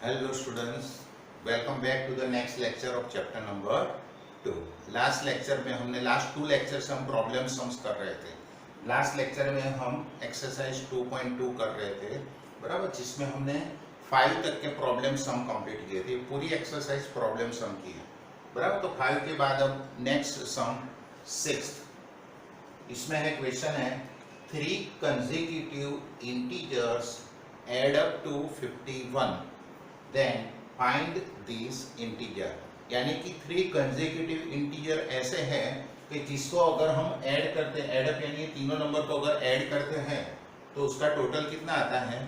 Hello students, welcome back to the next lecture of chapter number 2. Last lecture में हमने last 2 lecture से हम problem sums कर रहे थे. लास्ट लेक्चर में हम एक्सरसाइज 2.2 कर रहे थे, बराबर, जिसमें हमने 5 तक के प्रॉब्लम सम कंप्लीट किए थे. पूरी एक्सरसाइज प्रॉब्लम सम की है, बराबर. तो 5 के बाद अब नेक्स्ट सम 6. इसमें है क्वेश्चन है 3 consecutive integers add up to 51. Then find these integer. यानी कि 3 consecutive integer ऐसे हैं कि जिसको अगर हम ऐड करते हैं, एड अप यानी तीनों नंबर को अगर ऐड करते हैं तो उसका टोटल कितना आता है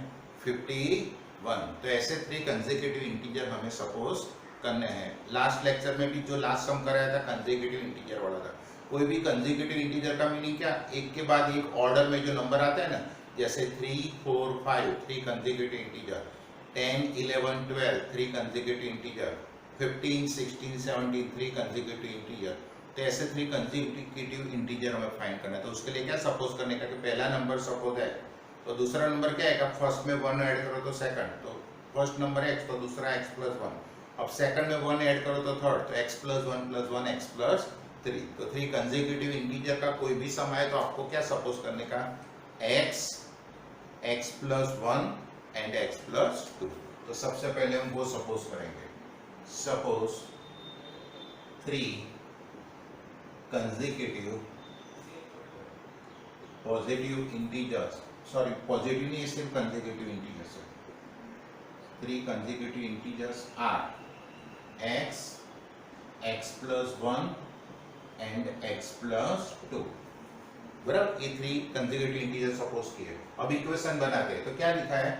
51. तो ऐसे 3 consecutive integer हमें सपोज करने हैं. लास्ट लेक्चर में भी जो लास्ट सम कराया था consecutive integer वाला था. कोई भी consecutive integer का मीनिंग क्या, एक के बाद एक ऑर्डर में जो नंबर आते हैं ना, जैसे 3, 4, 5 3 consecutive integer, 10, 11, 12 3 consecutive integer, 15, 16, 17 3 consecutive integer. तो ऐसे 3 consecutive integer हमें फाइंड करना है. तो उसके लिए क्या सपोज करने का कि पहला नंबर सपोज है तो दूसरा नंबर क्या है, फर्स्ट में 1 ऐड करो तो सेकंड, तो फर्स्ट नंबर x तो दूसरा x + 1. अब सेकंड में 1 ऐड करो तो थर्ड, तो x + 1 + 1 x + 3. तो 3 consecutive integer का कोई भी सम है तो आपको क्या सपोज करने का, x + 1 एंड x + 2. तो सबसे पहले हम वो सपोज करेंगे. Suppose 3 consecutive positive integers, sorry positive नहीं, सिर्फ consecutive इंटीजर्स है. 3 consecutive integers are x + 1 and x + 2. बराबर, ये 3 consecutive इंटीजर सपोज किए. अब इक्वेशन बनाते हैं तो क्या लिखा है,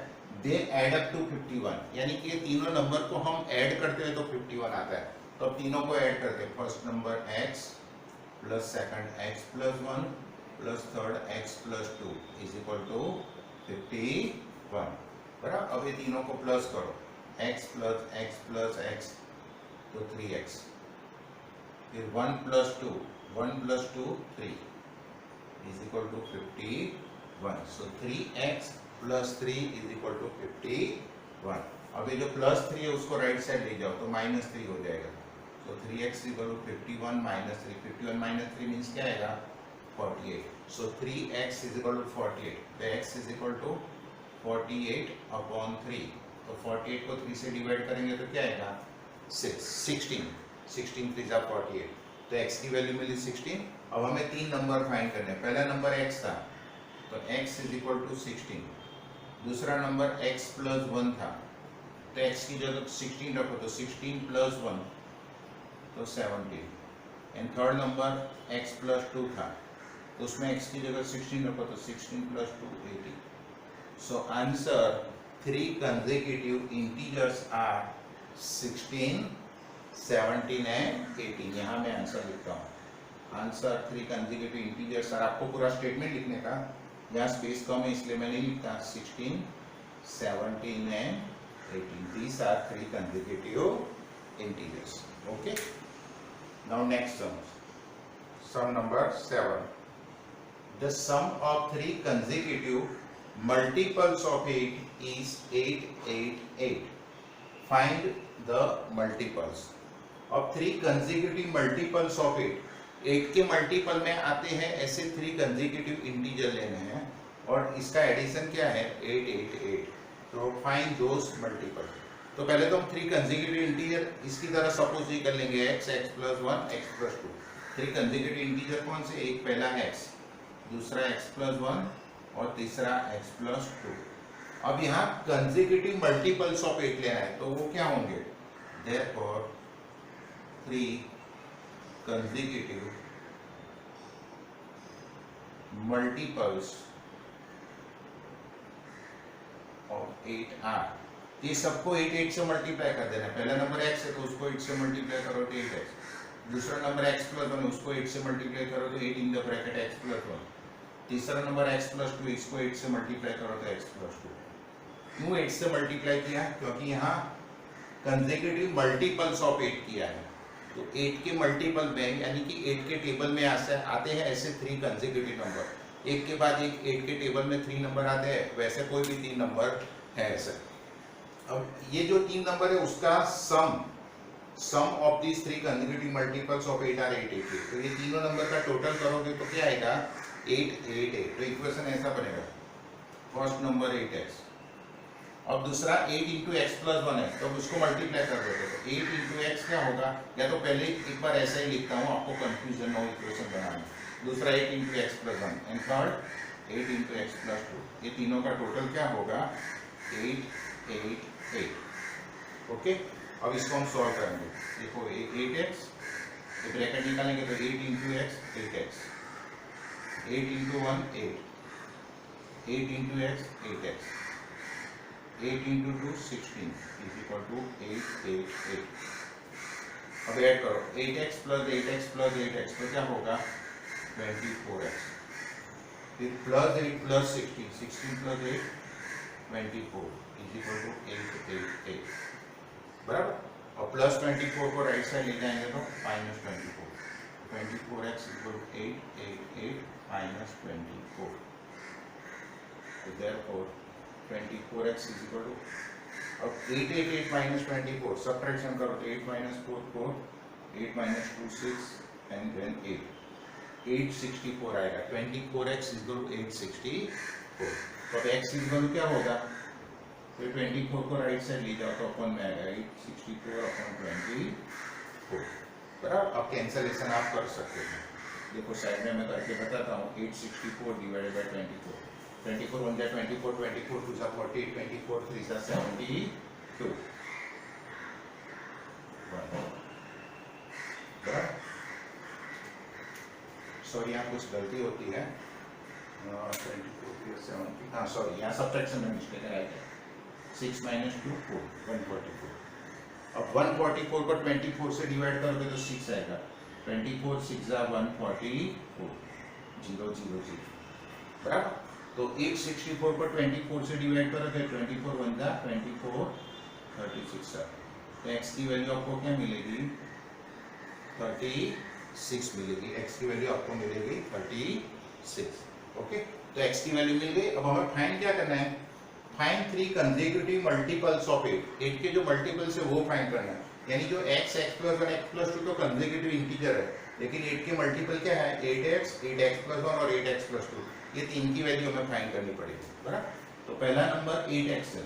दे एड अप टू 51. यानी कि ये तीनों नंबर को हम ऐड करते हैं तो 51 आता है. तो अब तीनों को ऐड करते हैं. First number x plus second x + 1 plus third x + 2 is equal to 51. बराबर, अब ये तीनों को प्लस करो, x + x तो 3x, फिर 1 + 2 1 + 2 3 is equal to 51. So 3x + 3 is equal to 51. अब ये जो +3 है उसको राइट साइड ले जाओ तो -3 हो जाएगा. So 3x is equal to 51 - 3. 51 - 3 means क्या आएगा, 48. So 3x is equal to 48. तो x is equal to 48/3. तो 48 को 3 से डिवाइड करेंगे तो क्या आएगा, 16. 16 3 = 48. तो x की वैल्यू मिली 16. अब हमें 3 नंबर फाइंड करने हैं. पहला नंबर x था तो x is equal to 16. दूसरा नंबर x + 1 था तो x की जगह 16 रखो तो 16 + 1 तो 17. एंड थर्ड नंबर x + 2 था तो उसमें x की जगह 16 रखो तो 16 + 2 18. So answer 3 consecutive integers are 16, 17 and 18. यहाँ मैं आंसर लिखता हूँ. आंसर 3 consecutive integers are, आपको पूरा स्टेटमेंट लिखने का, यहाँ स्पेस कम है इसलिए मैं नहीं लिखता. 16, 17 and 18. These are 3 consecutive integers. Okay. Now next sum. Sum number 7. The sum of 3 consecutive multiples of 8 is 888. Find the multiples. अब 3 consecutive multiples of 8. 8 के मल्टीपल में आते हैं ऐसे 3 consecutive इंटीजर लेने हैं और इसका एडिशन क्या है 888. तो फाइंड दोस मल्टीपल. तो पहले तो हम 3 consecutive इंटीजर इसकी तरह सपोज ही कर लेंगे, x + 1 x + 2. 3 consecutive इंटीजर कौन से, एक पहला x, दूसरा x + 1 और तीसरा x + 2. अब यहाँ consecutive multiples of 8 लेना है तो वो क्या होंगे, therefore 3 consecutive multiples of 8 are. ये सबको 8 से मल्टीप्लाई कर देना. पहला नंबर x है तो उसको 8 से मल्टीप्लाई करो तो 8x. दूसरा नंबर x + 1 उसको 8 से मल्टीप्लाई करो तो 8 इन द ब्रैकेट x + 1. तीसरा नंबर x + 2 इसको 8 से मल्टीप्लाई करो तो x + 2. क्यों 8 से मल्टीप्लाई किया, क्योंकि यहाँ consecutive multiples of 8 किया है. तो 8 के मल्टीपल में यानी कि 8 के टेबल में आते हैं ऐसे 3 consecutive नंबर. एक के बाद एक 8 के टेबल में 3 नंबर आते हैं, वैसे कोई भी 3 नंबर है ऐसे. अब ये जो 3 नंबर है उसका sum of these 3 consecutive multiples of 8 are 888। तो ये तीनों नंबर का टोटल करोगे तो क्या आएगा 888। तो इक्वेशन ऐसा बनेगा, फर्स्ट नंबर 8x, अब दूसरा 8 इंटू एक्स प्लस 1 है, तो उसको मल्टीप्लाई कर देते हो। 8 इंटू एक्स क्या होगा, या तो पहले एक बार ऐसा ही लिखता हूँ आपको कंफ्यूजन हो इक्वेशन बनाने। दूसरा 8 into x plus 1 and third 8 into x plus 2। ये तीनों का टोटल क्या होगा 888। ओके, अब इसको हम सॉल्व करेंगे। देखो 8x, ये ब्रैकेट निकालेंगे तो 8 into x 8x, 8 into 1 8, 8 into x 8x, 8 into 2 16 is equal to 888। अब ऐड करो 8x plus 8x plus 8x तो क्या होगा 24x, फिर plus 8 plus 16, 16 plus 8 24 is equal to 888, बराबर। और प्लस 24 को राइट साइड ले जाएंगे तो minus 24, 24x equal to 888 minus 24। तो therefore 24x is equal to, अब 888 माइनस 24 सब्ट्रैक्शन करो तो 8 माइनस 4 4, 8 माइनस 2 6 एंड देन 864 आएगा। 24x is equal to 864। तो अब x इज इक्वल टू क्या होगा, फिर 24 को राइट साइड ले जाओ तो अपन में आएगा 864 अपॉन 24, बराबर। अब कैंसलेशन आप कर सकते हैं, देखो साइड में मैं करके बताता हूँ। 864 डिवाइडेड बाय 24, 24 1 जा 24, 24 2 जा 40, 24 3 जा 72, बराबर। सॉरी यहाँ कुछ गलती होती है, 24 70, हाँ सॉरी यहाँ सब्ट्रैक्शन में मिस्टेक है, 6 माइनस 2 4 144। अब 144 को 24 से डिवाइड करोगे तो 6 आएगा, 24 6 जा 144 0 0 0, बराबर। तो 864 को 24 से डिवाइड करोगे 24 1 जा 24 36 है। तो x की वैल्यू आपको क्या मिलेगी 36 मिलेगी, x की वैल्यू आपको मिलेगी 36। ओके, तो x की वैल्यू मिल गई। अब हमें फाइंड क्या करना है, फाइंड 3 कंसेक्यूटिव मल्टीपल्स ऑफ 8। 8 के जो मल्टीपल्स है वो फाइंड करना है, यानी जो x प्लस 1 x प्लस 2 तो कंसेक्यूटिव इंटीजर है, लेकिन 8 के मल्टीपल क्या है 8x 8x प्लस 1 और 8x प्लस 2, ये तीन की वैल्यू हमें फाइंड करनी पड़ेगी, बराबर। तो पहला नंबर 8x है,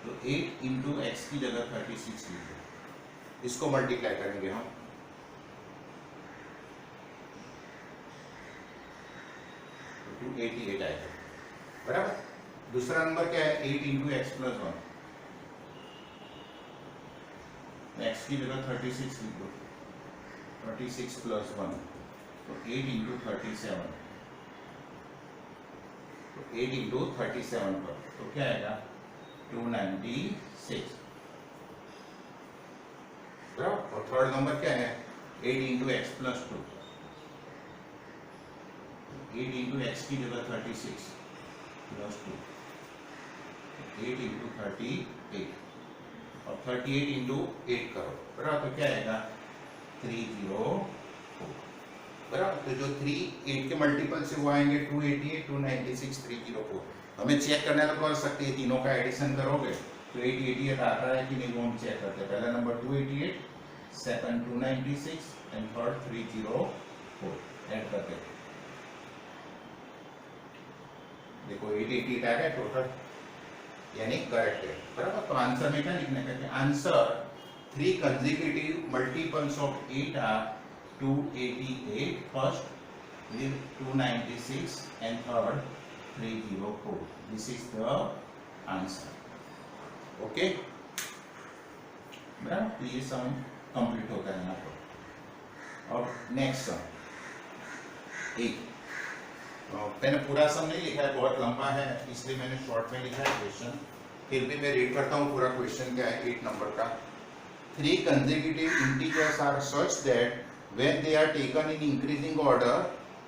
तो 8 इंटू एक्स की जगह 36 लीजिए, इसको मल्टीप्लाई करेंगे हम, तो 288 आएगा, बराबर। दूसरा नंबर क्या है 8 इंटू एक्स प्लस 1, एक्स की जगह 36 लिख दो, 36 प्लस 1 तो 8 इंटू 37, तो 8 इंटू 37 पर तो क्या आएगा 296, बराबर। और थर्ड नंबर क्या है 8 into x plus 2, 8 into x की जगह 36 प्लस 2, 8 इंटू 38 और 38 इंटू 8 करो, बराबर। तो क्या आएगा 304, बराबर। तो जो 3 8 के मल्टीपल से वो आएंगे 288 296 304। हमें चेक करना है तो कर सकते हैं, तीनों का एडिशन करोगे तो 888 आता है कि नहीं वो हम चेक करते हैं। पहला number 288, second 296 and third 304 add करते हैं। देखो 888 आ गया टोटल, यानी करेक्ट है, बराबर। तो आंसर में क्या लिखना है, answer 3 consecutive multiples of 8 are 288 first with 296 and third 304. This is the answer. Okay, बराबर। तो ये सम कंप्लीट होता है यहाँ पर। और नेक्स्ट सम एक, मैंने पूरा सम नहीं लिखा है, बहुत लंबा है इसलिए मैंने शॉर्ट में लिखा है क्वेश्चन, फिर भी मैं रीड करता हूँ पूरा क्वेश्चन क्या है 8 नंबर का। 3 consecutive integers are such that when they are taken in increasing order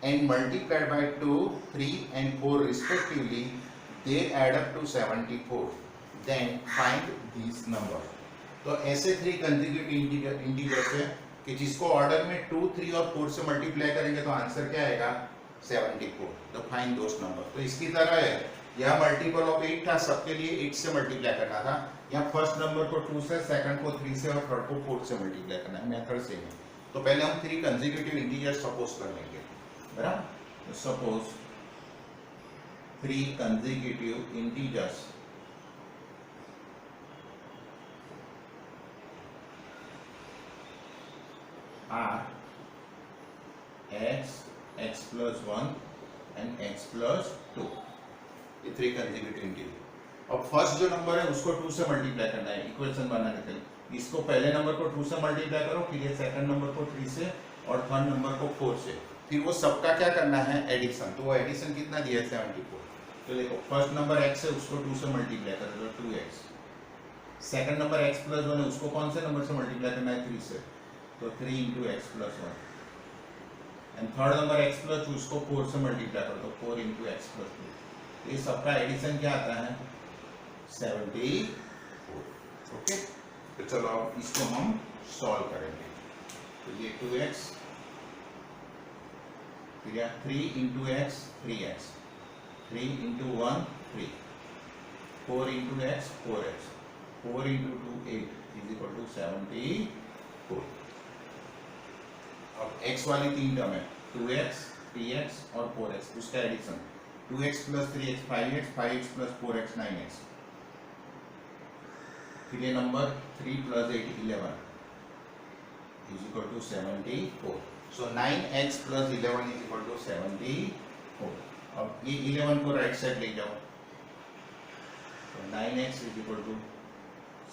and multiplied by 2, 3 and 4 respectively, they add up to 74. Then find these numbers. तो ऐसे 3 consecutive integers है कि जिसको ऑर्डर में 2, 3 और 4 से मल्टीप्लाई करेंगे तो आंसर क्या आएगा 74। तो फाइंड दोस नंबर। तो इसकी तरह है, यहाँ मल्टीपल ऑफ 8 था, सबके लिए 8 से मल्टीप्लाई करना था। यहाँ फर्स्ट नंबर को 2 से, सेकंड को 3 से और थर्ड को 4 से मल्टीप्लाई करना है, मेथड सेम है। तो पहले हम 3 कंसेक्यूटिव इंटीजर सपोज कर लेंगे, बराबर। Suppose 3 consecutive integers are x, x plus 1 and x plus 2, ये 3 कंसेक्यूटिव इंटीजर। अब फर्स्ट जो नंबर है उसको 2 से मल्टीप्लाई करना है इक्वेशन बनाने के लिए। इसको पहले नंबर को 2 से मल्टीप्लाई करो, फिर ये सेकंड नंबर को 3 से और थर्ड नंबर को 4 से, फिर वो सबका क्या करना है, एडिशन। तो वो एडिशन कितना दिया है, 74। तो देखो फर्स्ट नंबर x है उसको 2 से मल्टीप्लाई करो, 2x। Second number x plus 1 है उसको कौन से नंबर से मल्टीप्लाई करना है, 3 से, तो 3 into x plus 1। And third number x plus 2 उसको 4 से मल्टीप्लाई करो, तो 4 इंटू एक्स प्लस 2। ये सबका एडिशन क्या आता है, 74। ओके, तो चलो अब इसको हम सॉल्व करेंगे। तो ये 2x, फिर यहाँ 3 into x 3x, 3 into 1 3, 4 into x 4x, 4 into 2 8 is equal to 74। अब x वाली 3 टर्म है, 2x 3x और 4x, उसका addition 2x plus 3x 5x, 5x plus 4x 9x, फिर ये number 3 plus 8 11 is equal to 74। So 9x plus 11 is equal to 74। अब ये 11 को राइट साइड ले जाओ, तो 9x is equal to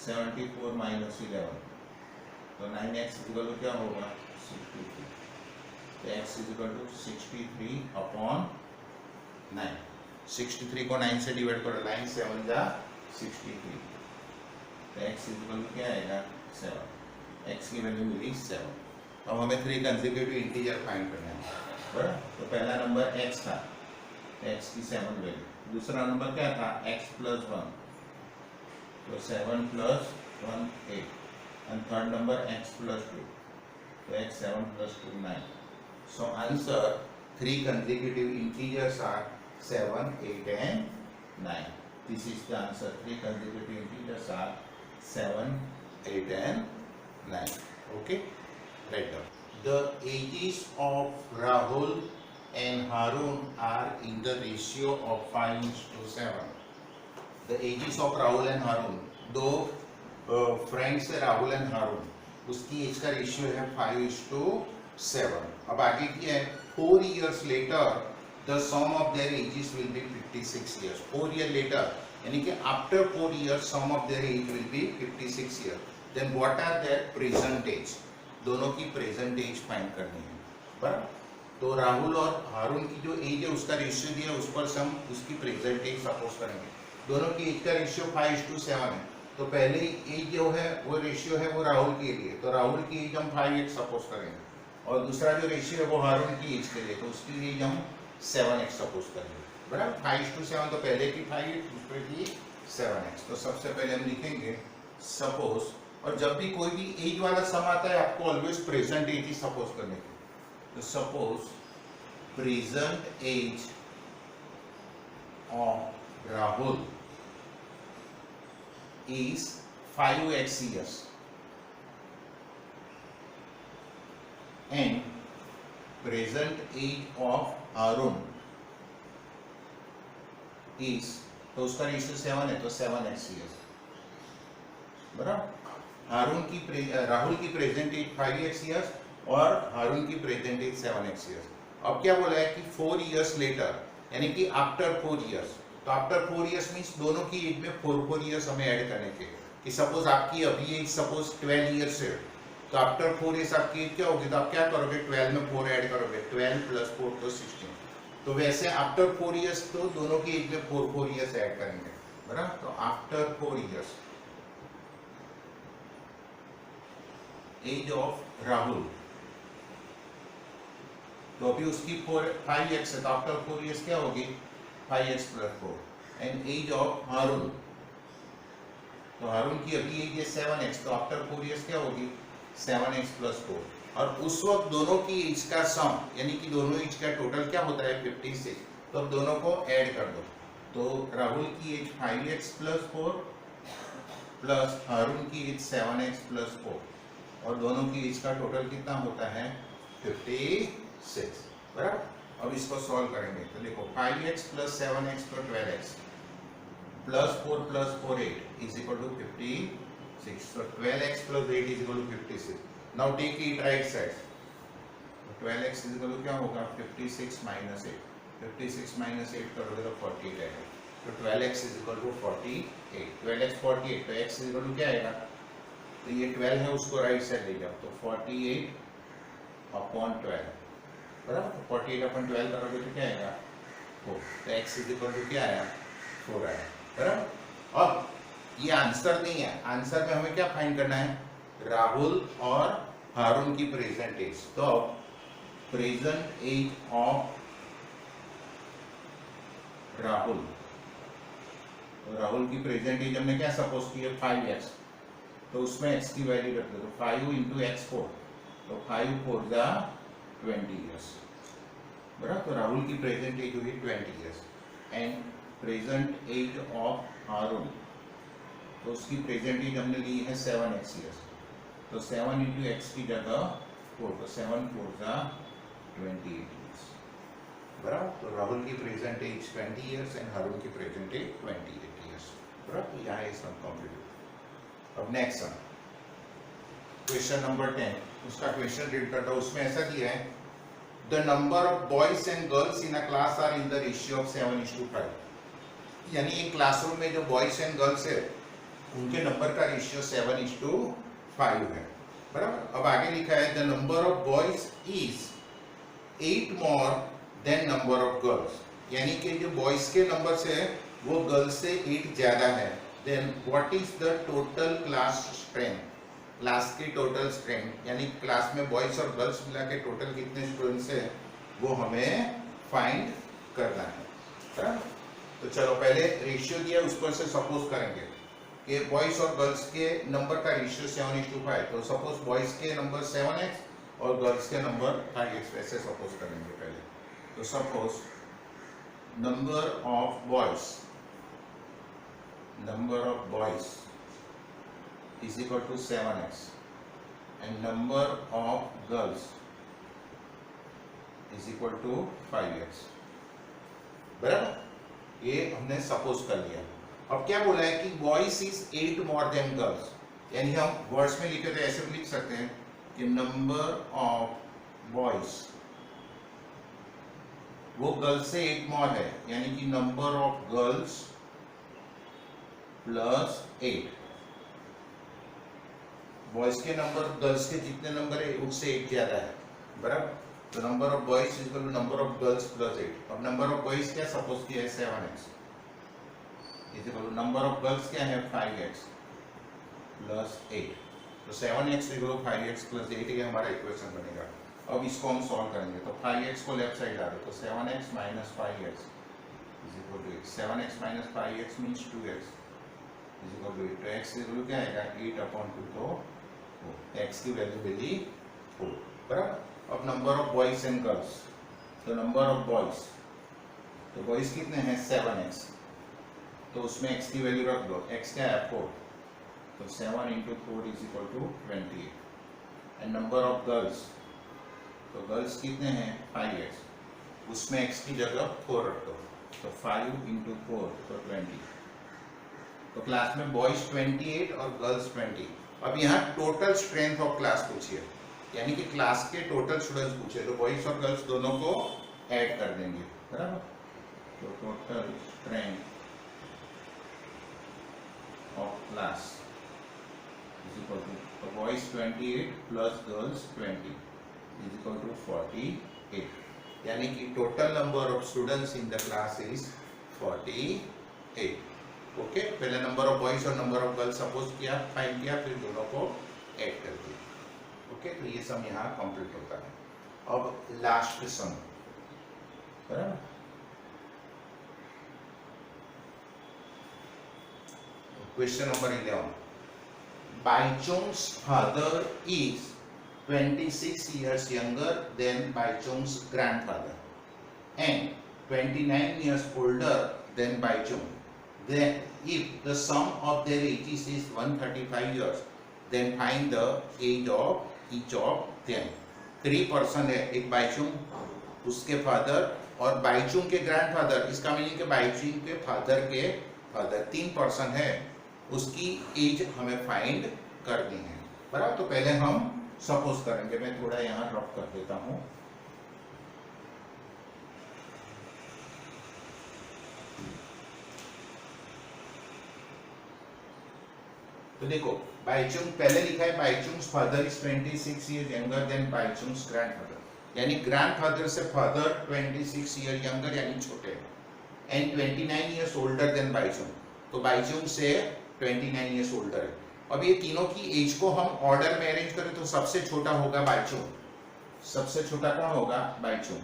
74 minus 11, तो 9x इज इक्वल टू क्या होगा, 63। तो x is equal to 63 upon 9। 63 को 9 से डिवाइड करो, 9 7 जा 63, तो x इज इक्वल टू क्या आएगा, 7। x की वैल्यू मिली 7। अब हमें 3 कंसेक्यूटिव इंटीजर फाइंड करना है, बराबर। तो पहला नंबर x था, x की 7 वैल्यू। दूसरा नंबर क्या था, x प्लस 1, तो 7 plus 1 8, and third number x plus 2, तो x 7 plus 2 9. So answer 3 consecutive integers are 7, 8 and 9. This is the answer. 3 consecutive integers are 7, 8 and 9. Okay, write down. The ages of Rahul and Harun are in the ratio of 5:7. The ages of Rahul and Harun, दो friends है Rahul and हारून, उसकी as का ratio है 5:7। अब आगे की है 4 years later the sum of their ages will be 56 years। 4 year later यानी कि after 4 years sum of their age will be 56 years। then what are their present age, दोनों की प्रेजेंट एज फाइंड करनी है, बराबर। तो राहुल और हारून की जो एज है उसका रेशियो दिया, उस पर हम उसकी प्रेजेंट एज सपोज करेंगे। दोनों की एज का रेशियो 5:7 है, तो पहले एज जो है वो रेशियो है वो राहुल के लिए, तो राहुल की एज हम 5x सपोज करेंगे, और दूसरा जो रेशियो है वो हारून की एज के लिए, तो उसकी एज हम 7x सपोज करेंगे, बराबर। 5:7 तो पहले की 5x, दूसरे की 7x। तो सबसे पहले हम लिखेंगे सपोज, और जब भी कोई भी एज वाला सम आता है आपको ऑलवेज प्रेजेंट एज ही सपोज करने की। तो suppose present age of Rahul is 5x years and present age of Harun is, तो उसका रेशियो 7 है तो 7x years, बराबर। राहुल की प्रेजेंट एज 5x years और हारून की प्रेजेंट एज 7x years। अब क्या बोला है कि 4 years later यानी कि आफ्टर 4 years, तो आफ्टर 4 years मीन्स दोनों की एज में 4 years हमें ऐड करने के, कि सपोज आपकी अभी एज सपोज 12 years है, तो आफ्टर 4 years आपकी एज क्या होगी, तो आप क्या करोगे, 12 में 4 ऐड करोगे, 12 प्लस 4 तो 16। तो वैसे आफ्टर 4 years तो दोनों की एज में 4 years ऐड करेंगे, बराबर। तो after 4 years age of Rahul, तो अभी उसकी 5x है, तो आफ्टर 4 years क्या होगी, 5x plus 4। And age of Haroon, तो हारून की अभी एज है 7x, तो आफ्टर 4 years क्या होगी, 7x प्लस 4। और उस वक्त दोनों की एज का सम यानी कि दोनों एज का टोटल क्या होता है 56, तो अब दोनों को ऐड कर दो, तो राहुल की एज 5x प्लस 4 प्लस हारून की एज 7x प्लस 4 और दोनों की एज का टोटल कितना होता है 56, बराबर। अब इसको सॉल्व करेंगे तो देखो 5x प्लस 7x तो 12x plus 4 8 is equal to 56, so 12x plus 8 is equal to 56. Now take it right side. 12x is equal to क्या होगा 56 minus 8. 56 minus 8 करोगे तो 48 आएगा. तो 12x is equal to 48. 12x 48 तो x is equal to क्या आएगा? तो ये 12 है उसको राइट साइड ले जाओ तो 48 upon 12 बराबर. 48 upon 12 करोगे तो क्या आएगा 4. तो x is equal to क्या आया 4 आया बराबर. अब ये आंसर नहीं है, आंसर में हमें क्या फाइंड करना है राहुल और हारून की प्रेजेंट एज. तो present age of Rahul, Rahul की प्रेजेंट एज हमने क्या सपोज की है 5x, तो उसमें x की वैल्यू रख दो तो 5 into x 4 तो 5 4 जा 20 years बराबर. तो राहुल की प्रेजेंट एज हुई 20 years and present age of Haroon तो उसकी प्रेजेंट एज हमने ली है 7x years तो 7 into x की जगह 4 तो 7 4 जा 28 years बराबर. तो राहुल की प्रेजेंट एज 20 years एंड हारून की प्रेजेंट एज 28 years बराबर. तो यहाँ सम कंप्लीट. अब नेक्स्ट सम क्वेश्चन नंबर 10 उसका क्वेश्चन रीड करता हूँ. उसमें ऐसा दिया है the number of boys and girls in a class are in the ratio of 7:5. यानी एक क्लासरूम में जो बॉयज एंड गर्ल्स है उनके नंबर का रेशियो 7:5 है बराबर. अब आगे लिखा है the number of boys is 8 more than number of girls. यानी कि जो बॉयज के नंबर से वो गर्ल्स से 8 ज्यादा है. Then what is the total class strength. Class की टोटल स्ट्रेंथ यानी क्लास में बॉयज और गर्ल्स मिला के टोटल कितने स्टूडेंट्स है वो हमें फाइंड करना है बराबर. तो चलो पहले रेशियो दिया उस पर से सपोज करेंगे कि बॉयज और गर्ल्स के नंबर का रेशियो 7:5 तो सपोज बॉयज के नंबर 7x और गर्ल्स के नंबर 5x ऐसे सपोज करेंगे पहले. तो suppose number of boys is equal to 7x and number of girls is equal to 5x बराबर. ये हमने सपोज कर लिया. अब क्या बोला है कि boys is 8 more than girls. यानी हम वर्ड्स में लिखे तो ऐसे भी लिख सकते हैं कि नंबर ऑफ बॉयज वो गर्ल्स से 8 मोर है यानी कि number of girls plus 8. Boys के नंबर गर्ल्स के जितने नंबर है उससे 8 ज्यादा है बराबर. तो number of boys is equal to number of girls plus 8. अब नंबर ऑफ बॉयज क्या सपोज किया है 7x is equal to number of girls क्या है 5x प्लस 8. तो 7x is equal to 5x plus 8 ये हमारा इक्वेशन बनेगा. अब इसको हम सॉल्व करेंगे तो 5x को लेफ्ट साइड ला दो तो 7x minus 5x is equal to 8. 7x minus 5x means 2x is equal to 8. तो x इज इक्वल टू क्या आएगा 8/2 तो x की वैल्यू मिली 4 बराबर. अब number of boys and girls तो नंबर ऑफ बॉयज तो बॉयज कितने हैं 7x तो उसमें x की वैल्यू रख दो. x क्या है 4 तो 7 into 4 is equal to 28 and number of girls तो गर्ल्स कितने हैं 5x उसमें x की जगह 4 रख दो तो 5 into 4 तो 20. तो क्लास में बॉयज 28 और गर्ल्स 20. अब यहाँ टोटल स्ट्रेंथ ऑफ क्लास पूछिए यानी कि क्लास के टोटल स्टूडेंट्स पूछे तो बॉयज और गर्ल्स दोनों को ऐड कर देंगे बराबर. तो total strength of class is equal to तो boys 28 plus girls 20 is equal to 48. यानी कि total number of students in the class is 48. Okay. पहले नंबर ऑफ बॉयज और नंबर ऑफ गर्ल्स सपोज किया फाइंड किया फिर दोनों को ऐड कर दिया. ओके. तो ये सम यहाँ कंप्लीट होता है. अब लास्ट सम बराबर. Question number 11. Baichung's father is 26 years younger than Baichung's grandfather and 29 years older then Baichung. Then if the sum of their ages is 135 years, then find the age of each of them. 3 person है, एक बाइचुंग, उसके father और बाइचुंग के grandfather, इसका meaning कि बाइचुंग के father 3 person है, उसकी एज हमें फाइंड करनी है, बराबर। तो पहले हम सपोज करेंगे, मैं थोड़ा यहाँ ड्रॉप कर देता हूँ। तो देखो बाइचुंग पहले लिखा है, Baichung's father is 26 year younger than Baichung's grandfather, यानी ग्रैंडफादर से फादर 26 ईयर यंगर यानी छोटे हैं, and 29 years older than Baichung, तो बाइचुंग से 29 ईयर्स ओल्डर है। अब ये तीनों की एज को हम ऑर्डर में अरेंज करें तो सबसे छोटा होगा बाइचुंग, सबसे छोटा कौन होगा? बाइचुंग।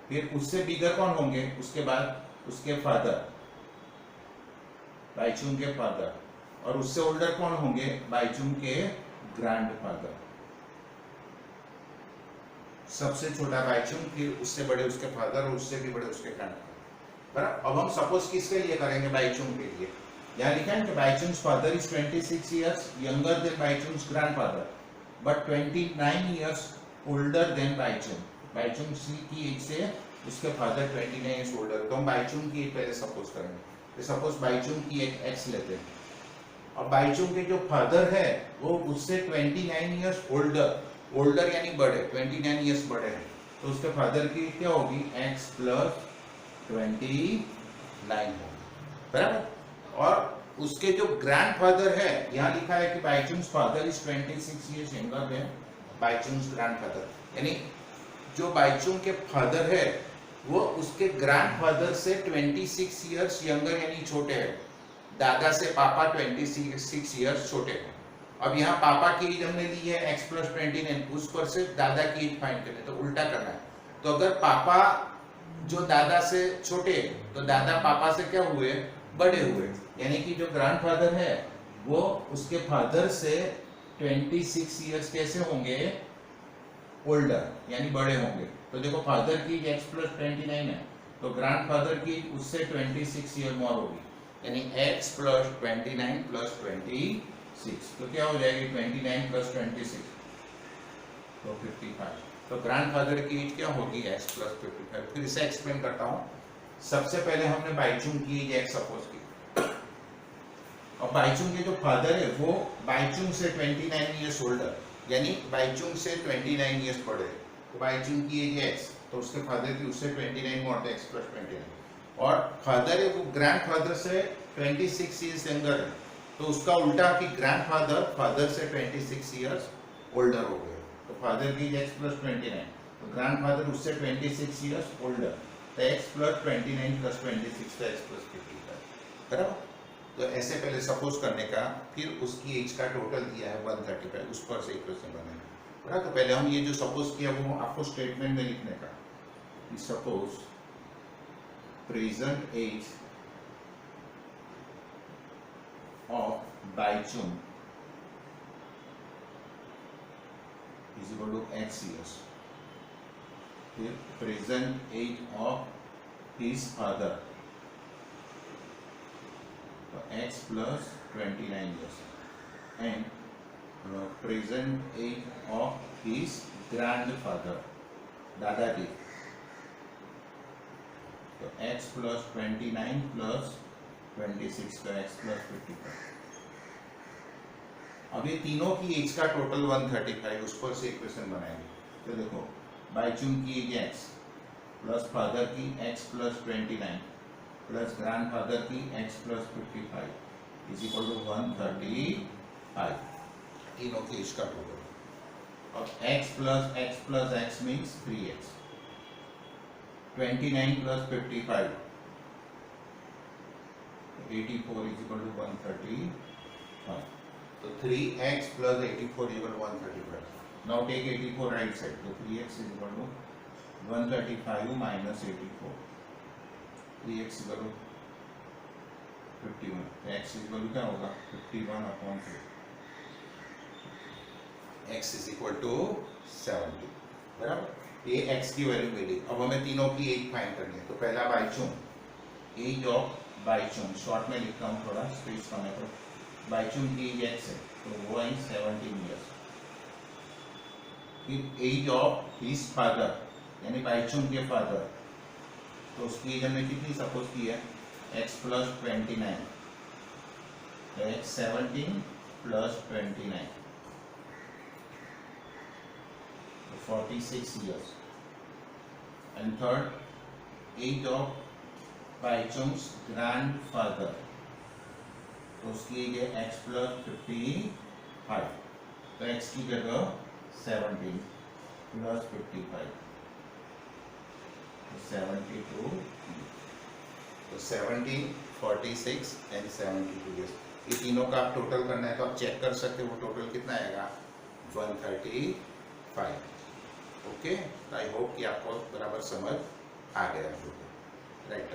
फिर उससे बिगर कौन होंगे? उसके बाद उसके फादर, बाइचुंग के फादर, और उससे ओल्डर कौन होंगे? बाइचुंग के ग्रैंडफादर। सबसे छोटा बाइचुंग, फिर उससे बड़े उसके फादर और उससे भी बड़े उसके ग्रैंडफादर, बराबर। अब हम सपोज किसके लिए करेंगे? बाइचुंग के लिए। यहाँ लिखा है कि Baichung's father is 26 years younger than Baichung's grandfather but 29 years older than Baichung. Baichung की एज से उसके फादर 29 इयर्स ओल्डर, तो हम बाइचुंग की एज पहले सपोज करेंगे। सपोज बाइचुंग की एक एक्स लेते हैं, और बाइचुंग के जो फादर है वो उससे 29 इयर्स ओल्डर यानी बड़े, 29 इयर्स बड़े हैं, तो उसके फादर की क्या होगी? x प्लस 29 होगी, बराबर। और उसके जो ग्रैंडफादर है, यहाँ लिखा है कि Baichung's father is 26 years younger than Baichung's grandfather, यानी जो बाइचुंग के फादर है वो उसके ग्रैंडफादर से 26 इयर्स यंगर यानी छोटे हैं। दादा से पापा 26 इयर्स छोटे हैं। अब यहाँ पापा की एज हमने ली है x प्लस 29, उस पर से दादा की एज फाइंड करनी है, तो उल्टा करना है। तो अगर पापा जो दादा से छोटे, तो दादा पापा से क्या हुए? बड़े हुए, यानी कि जो ग्रैंडफादर है वो उसके फादर से 26 इयर्स कैसे होंगे? ओल्डर यानी बड़े होंगे। तो देखो फादर की x प्लस 29 है, तो ग्रैंडफादर की उससे 26 ईयर मोर होगी, यानी x प्लस 29 प्लस 26, तो क्या हो जाएगी? 29 प्लस 26 तो 55। तो ग्रैंडफादर की एज क्या होगी? x plus 55। फिर इसे एक्सप्लेन करता हूँ। सबसे पहले हमने बाइचुंग की एज x सपोज की, और बाइचुंग के जो फादर है वो बाइचुंग से 29 इयर्स ओल्डर, यानी बाइचुंग से 29 इयर्स बड़े, तो बाइचुंग की एज x, तो उसके फादर की उससे 29 मोर x प्लस 29, और फादर है वो ग्रैंडफादर से 26 इयर्स यंगर है, तो उसका उल्टा कि ग्रैंडफादर फादर से 26 इयर्स ओल्डर हो गए, तो फादर की एज x प्लस 29, तो ग्रैंडफादर उससे 26 इयर्स ओल्डर, तो x प्लस 29 प्लस 26 तो x प्लस 55, बराबर। तो ऐसे पहले सपोज करने का, फिर उसकी एज का टोटल दिया है 135, उस पर से इक्वेशन बनेगा, बराबर। तो पहले हम ये जो सपोज किया वो आपको स्टेटमेंट में लिखने का, suppose present age of Baichung is equal to x years, फिर present age of his father x plus 29 years, and present age of his grandfather, दादाजी, तो x plus 29 plus 26 का x plus 55। अब ये तीनों की एज का टोटल 135, उस पर से इक्वेशन बनाएंगे। तो देखो बाइचुंग की एज x प्लस फादर की x plus 29 प्लस ग्रैंडफादर की x plus 55 is equal to 135, तीनों की एज का टोटल। अब x plus x means 3x, 29 plus 55 84 is equal to 135, तो 3x plus 84 is equal to 135। Now take 84 right side, तो 3x is equal to 135 minus 84, 3x equal to 51, x equal to क्या होगा? 51 upon 2, x is equal to 70, बराबर। ये x की value मिली। अब हमें तीनों की एज फाइंड करनी है। तो पहला Baichung, age of Baichung, short में लिखता हूँ थोड़ा स्पेस कम है तो। बाइचुंग की एज x है तो वो आई 17 ईयर्स। फिर एज ऑफ हिज फादर यानी बाइचुंग के फादर, तो उसकी एज हमने कितनी सपोज की है, x + 29, तो x 17 + 29 46 years. And third, age of Baichung's grandfather, तो उसकी एज है x + 55, तो x की जगह 17 + 55 तो 72, तो 17, 46 एंड 72 years। ये तीनों का आप टोटल करना है तो आप चेक कर सकते हो वो टोटल कितना आएगा, 135। ओके, आई होप कि आपको बराबर समझ आ गया। राइट।